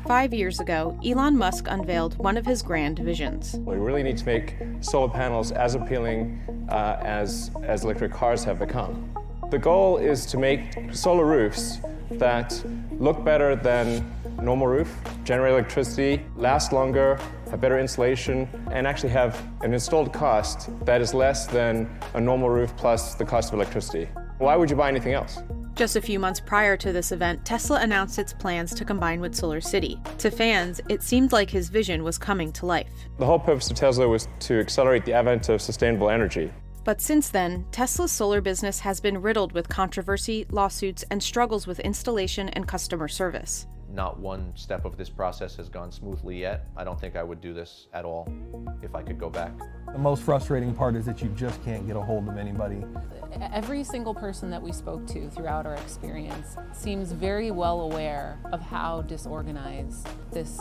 5 years ago, Elon Musk unveiled one of his grand visions. We really need to make solar panels as appealing as electric cars have become. The goal is to make solar roofs that look better than a normal roof, generate electricity, last longer, have better insulation, and actually have an installed cost that is less than a normal roof plus the cost of electricity. Why would you buy anything else? Just a few months prior to this event, Tesla announced its plans to combine with SolarCity. To fans, it seemed like his vision was coming to life. The whole purpose of Tesla was to accelerate the advent of sustainable energy. But since then, Tesla's solar business has been riddled with controversy, lawsuits, and struggles with installation and customer service. Not one step of this process has gone smoothly yet. I don't think I would do this at all if I could go back. The most frustrating part is that you just can't get a hold of anybody. Every single person that we spoke to throughout our experience seems very well aware of how disorganized this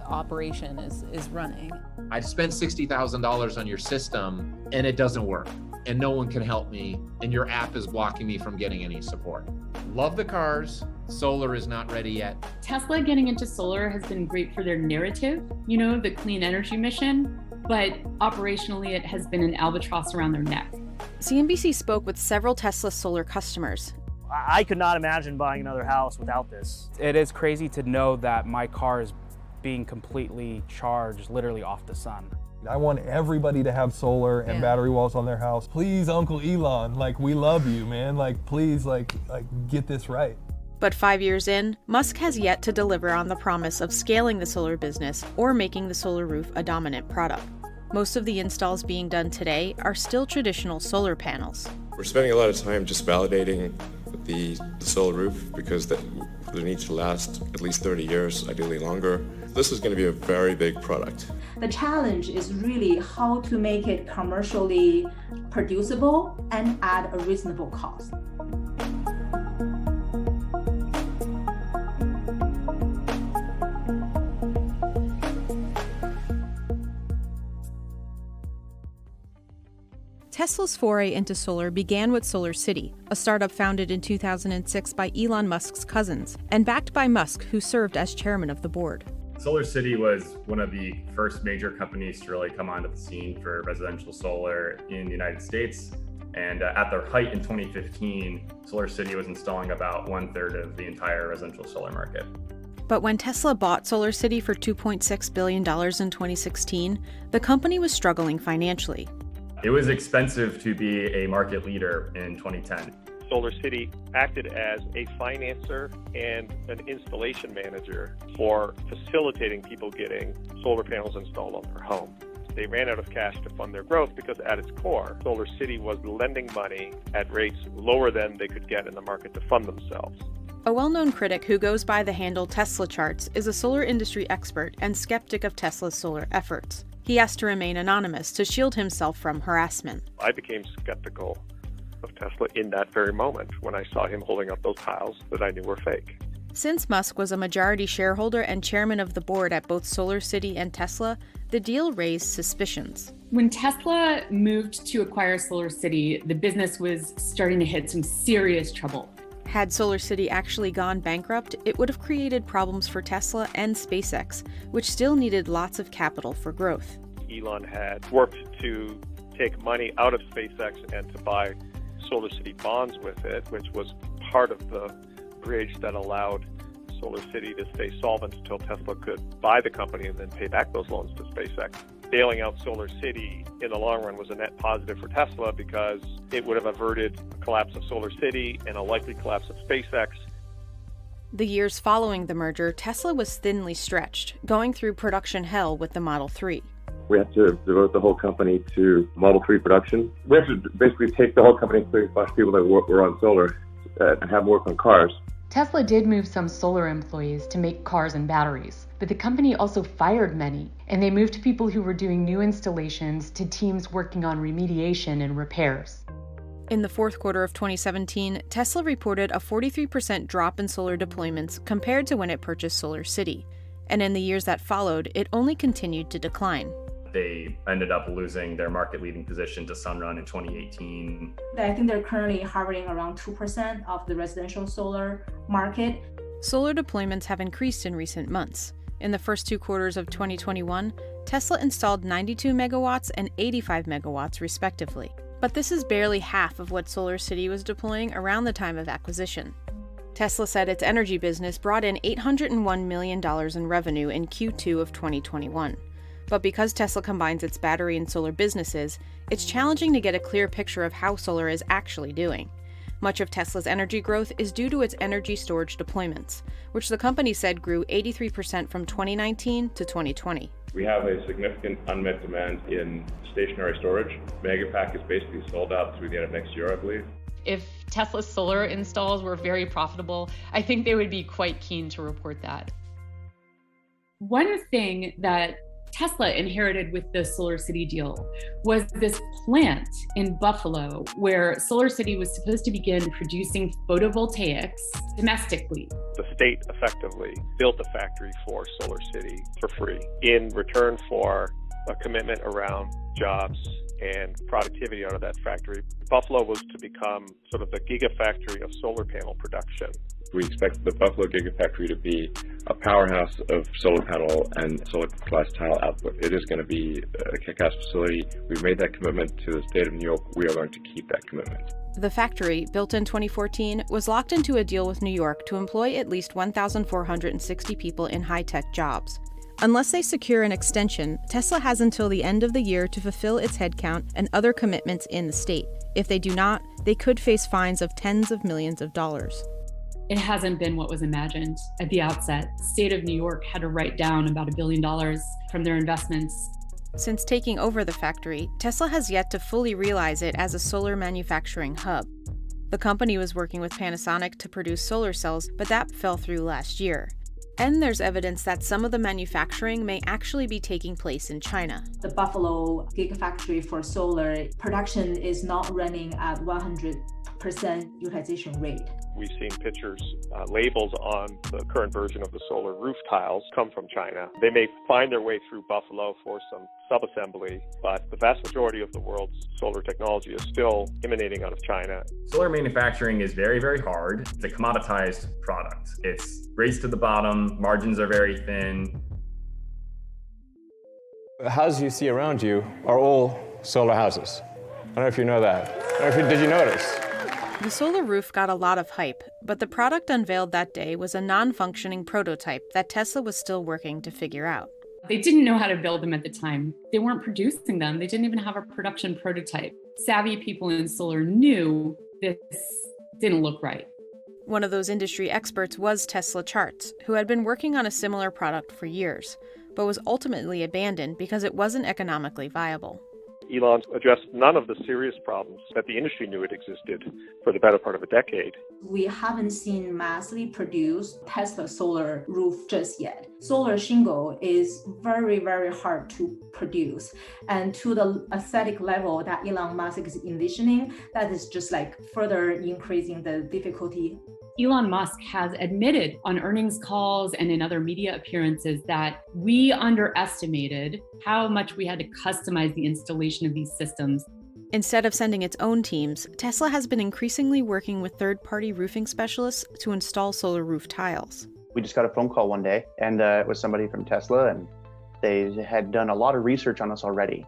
operation is running. I spent $60,000 on your system and it doesn't work and no one can help me and your app is blocking me from getting any support. Love the cars, solar is not ready yet. Tesla getting into solar has been great for their narrative, the clean energy mission, but operationally it has been an albatross around their neck. CNBC spoke with several Tesla solar customers. I could not imagine buying another house without this. It is crazy to know that my car is being completely charged literally off the sun. I want everybody to have solar and battery walls on their house. Please, Uncle Elon, we love you, man. Please, get this right. But 5 years in, Musk has yet to deliver on the promise of scaling the solar business or making the solar roof a dominant product. Most of the installs being done today are still traditional solar panels. We're spending a lot of time just validating the solar roof because they need to last at least 30 years, ideally longer. This is going to be a very big product. The challenge is really how to make it commercially producible and at a reasonable cost. Tesla's foray into solar began with SolarCity, a startup founded in 2006 by Elon Musk's cousins, and backed by Musk, who served as chairman of the board. SolarCity was one of the first major companies to really come onto the scene for residential solar in the United States. And at their height in 2015, SolarCity was installing about 1/3 of the entire residential solar market. But when Tesla bought SolarCity for $2.6 billion in 2016, the company was struggling financially. It was expensive to be a market leader in 2010. SolarCity acted as a financer and an installation manager for facilitating people getting solar panels installed on their home. They ran out of cash to fund their growth because at its core, SolarCity was lending money at rates lower than they could get in the market to fund themselves. A well-known critic who goes by the handle Tesla Charts is a solar industry expert and skeptic of Tesla's solar efforts. He asked to remain anonymous to shield himself from harassment. I became skeptical of Tesla in that very moment when I saw him holding up those tiles that I knew were fake. Since Musk was a majority shareholder and chairman of the board at both SolarCity and Tesla, the deal raised suspicions. When Tesla moved to acquire SolarCity, the business was starting to hit some serious trouble. Had SolarCity actually gone bankrupt, it would have created problems for Tesla and SpaceX, which still needed lots of capital for growth. Elon had worked to take money out of SpaceX and to buy SolarCity bonds with it, which was part of the bridge that allowed SolarCity to stay solvent until Tesla could buy the company and then pay back those loans to SpaceX. Bailing out SolarCity in the long run was a net positive for Tesla because it would have averted a collapse of SolarCity and a likely collapse of SpaceX. The years following the merger, Tesla was thinly stretched, going through production hell with the Model 3. We have to devote the whole company to Model 3 production. We have to basically take the whole company, 35 people that were on solar, and have them work on cars. Tesla did move some solar employees to make cars and batteries, but the company also fired many, and they moved people who were doing new installations to teams working on remediation and repairs. In the fourth quarter of 2017, Tesla reported a 43% drop in solar deployments compared to when it purchased SolarCity, and in the years that followed, it only continued to decline. They ended up losing their market-leading position to Sunrun in 2018. I think they're currently hovering around 2% of the residential solar market. Solar deployments have increased in recent months. In the first 2 quarters of 2021, Tesla installed 92 megawatts and 85 megawatts respectively. But this is barely half of what SolarCity was deploying around the time of acquisition. Tesla said its energy business brought in $801 million in revenue in Q2 of 2021. But because Tesla combines its battery and solar businesses, it's challenging to get a clear picture of how solar is actually doing. Much of Tesla's energy growth is due to its energy storage deployments, which the company said grew 83% from 2019 to 2020. We have a significant unmet demand in stationary storage. Megapack is basically sold out through the end of next year, I believe. If Tesla solar installs were very profitable, I think they would be quite keen to report that. One thing that Tesla inherited with the SolarCity deal was this plant in Buffalo where SolarCity was supposed to begin producing photovoltaics domestically. The state effectively built a factory for SolarCity for free in return for a commitment around jobs and productivity out of that factory. Buffalo was to become sort of the gigafactory of solar panel production. We expect the Buffalo Gigafactory to be a powerhouse of solar panel and solar glass tile output. It is going to be a kick-ass facility. We've made that commitment to the state of New York. We are going to keep that commitment. The factory, built in 2014, was locked into a deal with New York to employ at least 1,460 people in high-tech jobs. Unless they secure an extension, Tesla has until the end of the year to fulfill its headcount and other commitments in the state. If they do not, they could face fines of tens of millions of dollars. It hasn't been what was imagined at the outset. The state of New York had to write down about $1 billion from their investments. Since taking over the factory, Tesla has yet to fully realize it as a solar manufacturing hub. The company was working with Panasonic to produce solar cells, but that fell through last year. And there's evidence that some of the manufacturing may actually be taking place in China. The Buffalo Gigafactory for solar production is not running at 100% utilization rate. We've seen pictures, labels on the current version of the solar roof tiles come from China. They may find their way through Buffalo for some sub-assembly, but the vast majority of the world's solar technology is still emanating out of China. Solar manufacturing is very, very hard. It's a commoditized product. It's race to the bottom, margins are very thin. The houses you see around you are all solar houses. I don't know if you know that. Did you notice? The solar roof got a lot of hype, but the product unveiled that day was a non-functioning prototype that Tesla was still working to figure out. They didn't know how to build them at the time. They weren't producing them. They didn't even have a production prototype. Savvy people in solar knew this didn't look right. One of those industry experts was Tesla Charts, who had been working on a similar product for years, but was ultimately abandoned because it wasn't economically viable. Elon addressed none of the serious problems that the industry knew it existed for the better part of a decade. We haven't seen massively produced Tesla solar roof just yet. Solar shingle is very, very hard to produce. And to the aesthetic level that Elon Musk is envisioning, that is just like further increasing the difficulty. Elon Musk has admitted on earnings calls and in other media appearances that we underestimated how much we had to customize the installation of these systems. Instead of sending its own teams, Tesla has been increasingly working with third-party roofing specialists to install solar roof tiles. We just got a phone call one day, and it was somebody from Tesla, and they had done a lot of research on us already.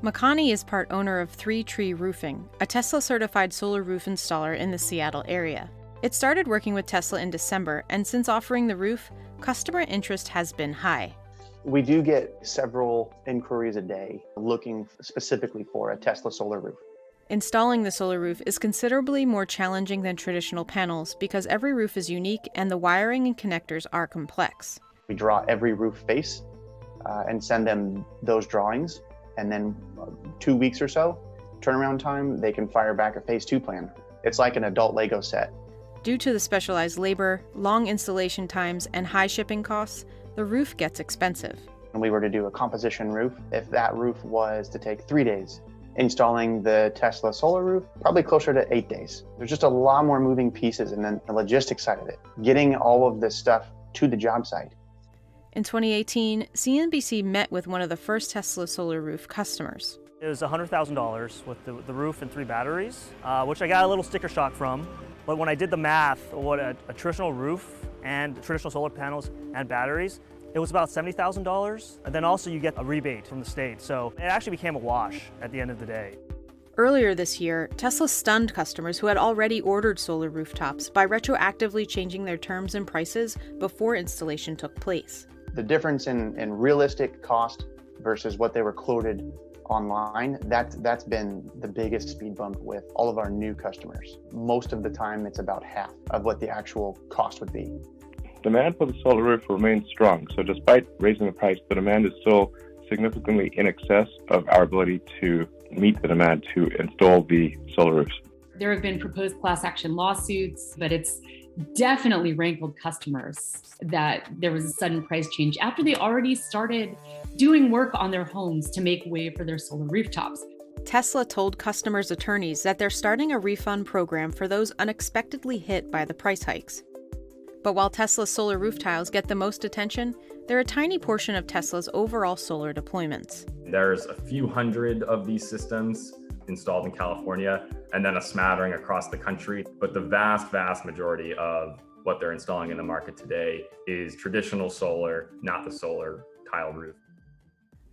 Makani is part owner of 3 Tree Roofing, a Tesla-certified solar roof installer in the Seattle area. It started working with Tesla in December, and since offering the roof, customer interest has been high. We do get several inquiries a day looking specifically for a Tesla solar roof. Installing the solar roof is considerably more challenging than traditional panels because every roof is unique and the wiring and connectors are complex. We draw every roof face and send them those drawings, and then 2 weeks or so, turnaround time, they can fire back a phase 2 plan. It's like an adult Lego set. Due to the specialized labor, long installation times, and high shipping costs, the roof gets expensive. When we were to do a composition roof, if that roof was to take 3 days, installing the Tesla solar roof, probably closer to 8 days. There's just a lot more moving pieces, and then the logistics side of it, getting all of this stuff to the job site. In 2018, CNBC met with one of the first Tesla solar roof customers. It was $100,000 with the roof and 3 batteries, which I got a little sticker shock from. But when I did the math, what a traditional roof and traditional solar panels and batteries, It was about $70,000, and then also you get a rebate from the state. So it actually became a wash at the end of the day. Earlier this year, Tesla stunned customers who had already ordered solar rooftops by retroactively changing their terms and prices before installation took place. The difference in realistic cost versus what they were quoted online, that's been the biggest speed bump with all of our new customers. Most of the time, it's about half of what the actual cost would be. Demand for the solar roof remains strong, so despite raising the price, the demand is still significantly in excess of our ability to meet the demand to install the solar roofs. There have been proposed class action lawsuits, but it's definitely rankled customers that there was a sudden price change after they already started doing work on their homes to make way for their solar rooftops. Tesla told customers' attorneys that they're starting a refund program for those unexpectedly hit by the price hikes. But while Tesla's solar roof tiles get the most attention, they're a tiny portion of Tesla's overall solar deployments. There's a few hundred of these systems installed in California, and then a smattering across the country. But the vast majority of what they're installing in the market today is traditional solar, not the solar tile roof.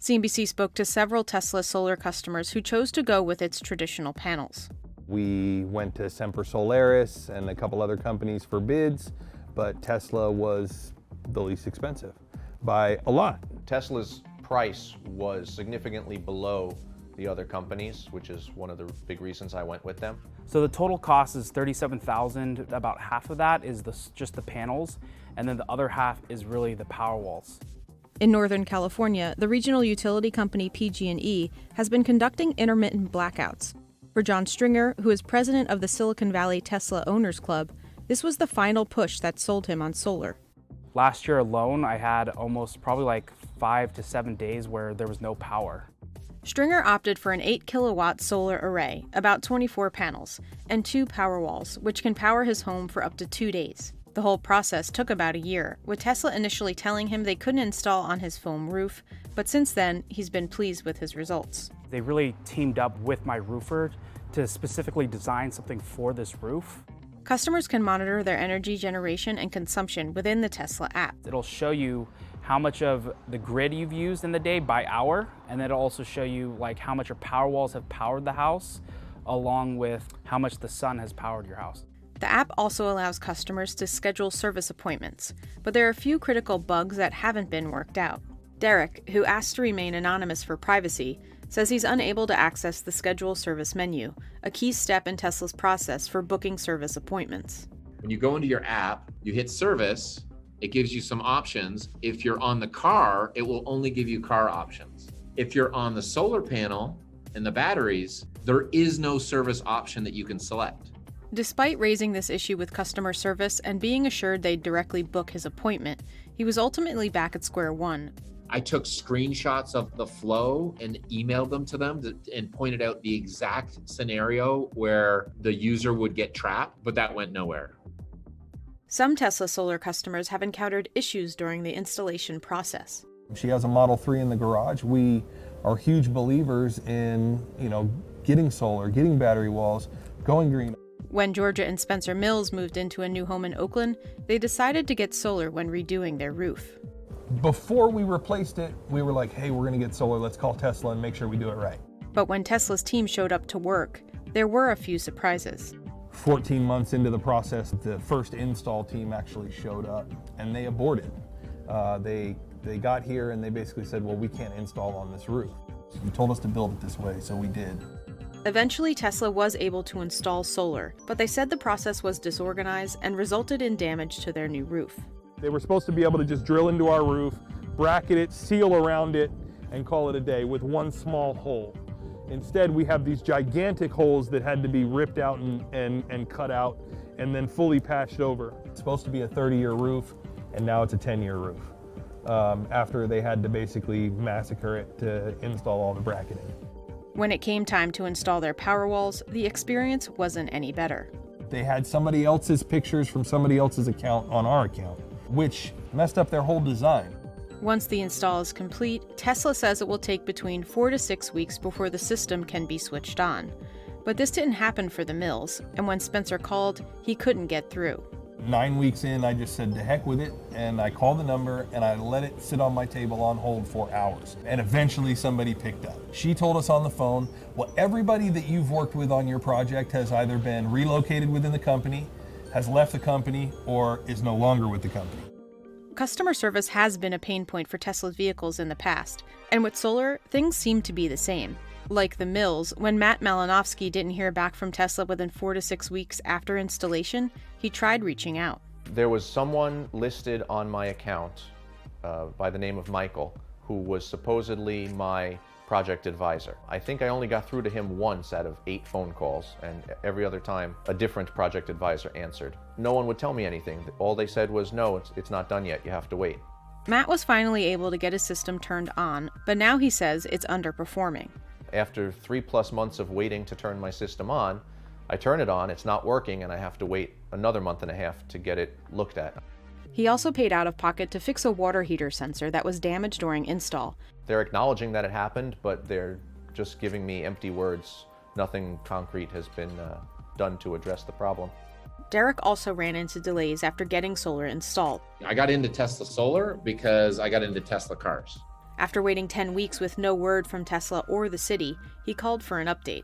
CNBC spoke to several Tesla solar customers who chose to go with its traditional panels. We went to Semper Solaris and a couple other companies for bids, but Tesla was the least expensive by a lot. Tesla's price was significantly below the other companies, which is one of the big reasons I went with them. So the total cost is $37,000. About half of that is just the panels, and then the other half is really the power walls. In Northern California, the regional utility company PG&E has been conducting intermittent blackouts. For John Stringer, who is president of the Silicon Valley Tesla Owners Club, this was the final push that sold him on solar. Last year alone, I had almost probably like 5 to 7 days where there was no power. Stringer opted for an 8-kilowatt solar array, about 24 panels, and 2 power walls, which can power his home for up to 2 days. The whole process took about a year, with Tesla initially telling him they couldn't install on his foam roof, but since then, he's been pleased with his results. They really teamed up with my roofer to specifically design something for this roof. Customers can monitor their energy generation and consumption within the Tesla app. It'll show you how much of the grid you've used in the day by hour, and then it'll also show you like how much your power walls have powered the house, along with how much the sun has powered your house. The app also allows customers to schedule service appointments, but there are a few critical bugs that haven't been worked out. Derek, who asked to remain anonymous for privacy, says he's unable to access the schedule service menu, a key step in Tesla's process for booking service appointments. When you go into your app, you hit service, it gives you some options. If you're on the car, it will only give you car options. If you're on the solar panel and the batteries, there is no service option that you can select. Despite raising this issue with customer service and being assured they'd directly book his appointment, he was ultimately back at square one. I took screenshots of the flow and emailed them to them and pointed out the exact scenario where the user would get trapped, but that went nowhere. Some Tesla solar customers have encountered issues during the installation process. She has a Model 3 in the garage. We are huge believers in, getting solar, getting battery walls, going green. When Georgia and Spencer Mills moved into a new home in Oakland, they decided to get solar when redoing their roof. Before we replaced it, we were like, hey, we're going to get solar. Let's call Tesla and make sure we do it right. But when Tesla's team showed up to work, there were a few surprises. 14 months into the process, the first install team actually showed up and they aborted. They got here and they basically said, well, we can't install on this roof. You told us to build it this way, so we did. Eventually, Tesla was able to install solar, but they said the process was disorganized and resulted in damage to their new roof. They were supposed to be able to just drill into our roof, bracket it, seal around it, and call it a day with one small hole. Instead, we have these gigantic holes that had to be ripped out and cut out and then fully patched over. It's supposed to be a 30-year roof, and now it's a 10-year roof. After they had to basically massacre it to install all the bracketing. When it came time to install their power walls, the experience wasn't any better. They had somebody else's pictures from somebody else's account on our account, which messed up their whole design. Once the install is complete, Tesla says it will take between 4 to 6 weeks before the system can be switched on. But this didn't happen for the Mills, and when Spencer called, he couldn't get through. 9 weeks in, I just said to heck with it, and I called the number and I let it sit on my table on hold for hours. And eventually somebody picked up. She told us on the phone, well, everybody that you've worked with on your project has either been relocated within the company, has left the company, or is no longer with the company. Customer service has been a pain point for Tesla's vehicles in the past, and with solar, things seem to be the same. Like the Mills, when Matt Malinowski didn't hear back from Tesla within 4 to 6 weeks after installation, he tried reaching out. There was someone listed on my account by the name of Michael, who was supposedly my project advisor. I think I only got through to him once out of 8 phone calls, and every other time a different project advisor answered. No one would tell me anything. All they said was, no, it's not done yet, you have to wait. Matt was finally able to get his system turned on, but now he says it's underperforming. After 3+ months of waiting to turn my system on, I turn it on, it's not working, and I have to wait another 1.5 months to get it looked at. He also paid out of pocket to fix a water heater sensor that was damaged during install. They're acknowledging that it happened, but they're just giving me empty words. Nothing concrete has been done to address the problem. Derek also ran into delays after getting solar installed. I got into Tesla Solar because I got into Tesla cars. After waiting 10 weeks with no word from Tesla or the city, he called for an update.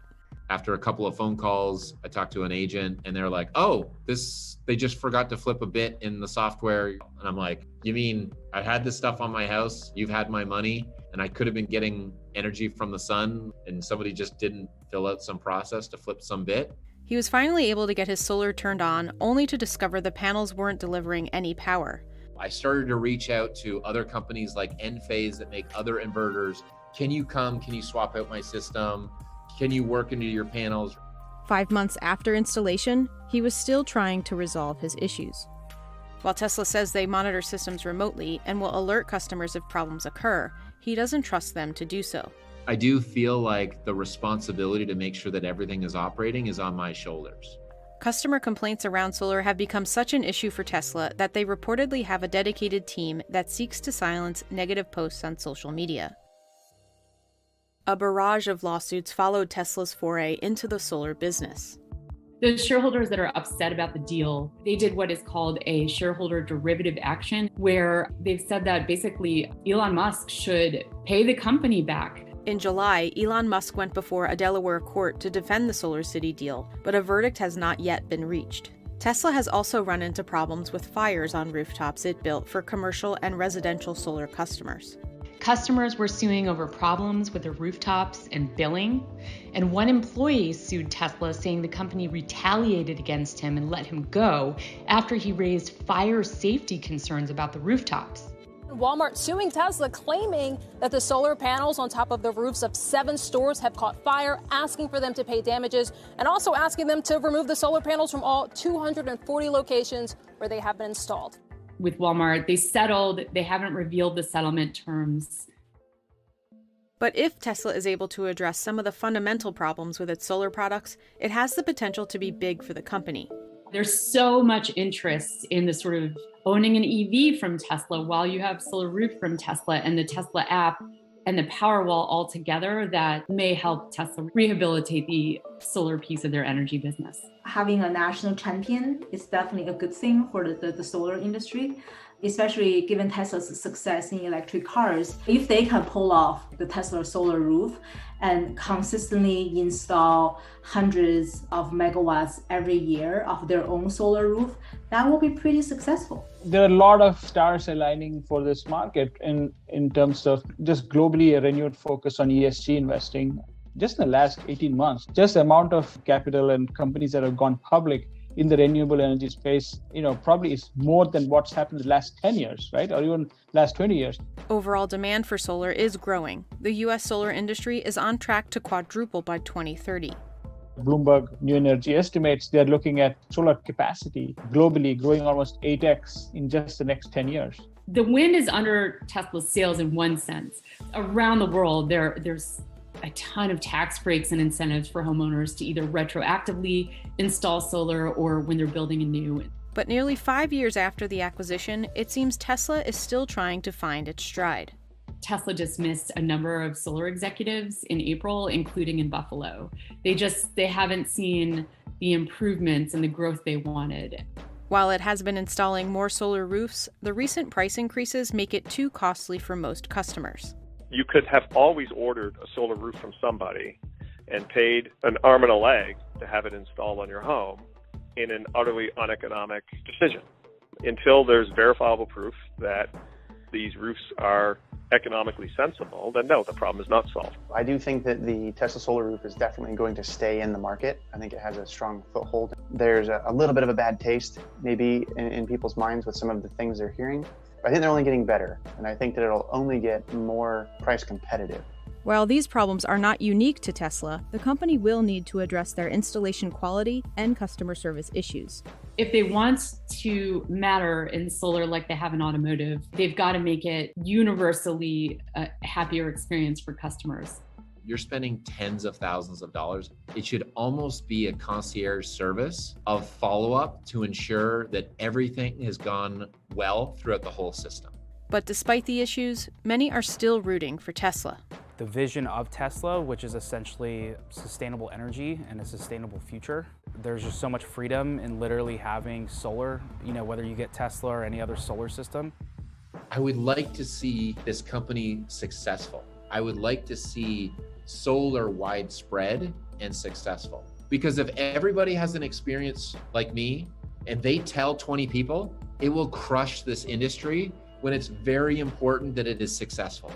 After a couple of phone calls, I talked to an agent and they're like, oh, they just forgot to flip a bit in the software. And I'm like, you mean I had this stuff on my house, you've had my money, and I could have been getting energy from the sun and somebody just didn't fill out some process to flip some bit? He was finally able to get his solar turned on, only to discover the panels weren't delivering any power. I started to reach out to other companies like Enphase that make other inverters. Can you come? Can you swap out my system? Can you work into your panels? 5 months after installation, he was still trying to resolve his issues. While Tesla says they monitor systems remotely and will alert customers if problems occur, he doesn't trust them to do so. I do feel like the responsibility to make sure that everything is operating is on my shoulders. Customer complaints around solar have become such an issue for Tesla that they reportedly have a dedicated team that seeks to silence negative posts on social media. A barrage of lawsuits followed Tesla's foray into the solar business. The shareholders that are upset about the deal, they did what is called a shareholder derivative action, where they've said that basically Elon Musk should pay the company back. In July, Elon Musk went before a Delaware court to defend the SolarCity deal, but a verdict has not yet been reached. Tesla has also run into problems with fires on rooftops it built for commercial and residential solar customers. Customers were suing over problems with their rooftops and billing, and one employee sued Tesla saying the company retaliated against him and let him go after he raised fire safety concerns about the rooftops. Walmart suing Tesla, claiming that the solar panels on top of the roofs of 7 stores have caught fire, asking for them to pay damages, and also asking them to remove the solar panels from all 240 locations where they have been installed. With Walmart, they settled. They haven't revealed the settlement terms. But if Tesla is able to address some of the fundamental problems with its solar products, it has the potential to be big for the company. There's so much interest in the sort of owning an EV from Tesla while you have Solar Roof from Tesla and the Tesla app and the Powerwall all together that may help Tesla rehabilitate the solar piece of their energy business. Having a national champion is definitely a good thing for the solar industry, especially given Tesla's success in electric cars. If they can pull off the Tesla Solar Roof and consistently install hundreds of megawatts every year of their own solar roof, that will be pretty successful. There are a lot of stars aligning for this market in terms of just globally a renewed focus on ESG investing. Just in the last 18 months, just the amount of capital and companies that have gone public in the renewable energy space, probably is more than what's happened in the last 10 years, right? Or even last 20 years. Overall demand for solar is growing. The U.S. solar industry is on track to quadruple by 2030. Bloomberg New Energy estimates they're looking at solar capacity globally growing almost 8x in just the next 10 years. The wind is under Tesla's sails in one sense. Around the world, there's a ton of tax breaks and incentives for homeowners to either retroactively install solar or when they're building anew. But nearly 5 years after the acquisition, it seems Tesla is still trying to find its stride. Tesla dismissed a number of solar executives in April, including in Buffalo. They haven't seen the improvements and the growth they wanted. While it has been installing more solar roofs, the recent price increases make it too costly for most customers. You could have always ordered a solar roof from somebody and paid an arm and a leg to have it installed on your home in an utterly uneconomic decision. Until there's verifiable proof that these roofs are economically sensible, then no, the problem is not solved. I do think that the Tesla solar roof is definitely going to stay in the market. I think it has a strong foothold. There's a little bit of a bad taste maybe in people's minds with some of the things they're hearing. But I think they're only getting better, and I think that it'll only get more price competitive. While these problems are not unique to Tesla, the company will need to address their installation quality and customer service issues. If they want to matter in solar like they have in automotive, they've got to make it universally a happier experience for customers. You're spending tens of thousands of dollars. It should almost be a concierge service of follow-up to ensure that everything has gone well throughout the whole system. But despite the issues, many are still rooting for Tesla. The vision of Tesla, which is essentially sustainable energy and a sustainable future. There's just so much freedom in literally having solar, whether you get Tesla or any other solar system. I would like to see this company successful. I would like to see solar widespread and successful. Because if everybody has an experience like me and they tell 20 people, it will crush this industry when it's very important that it is successful.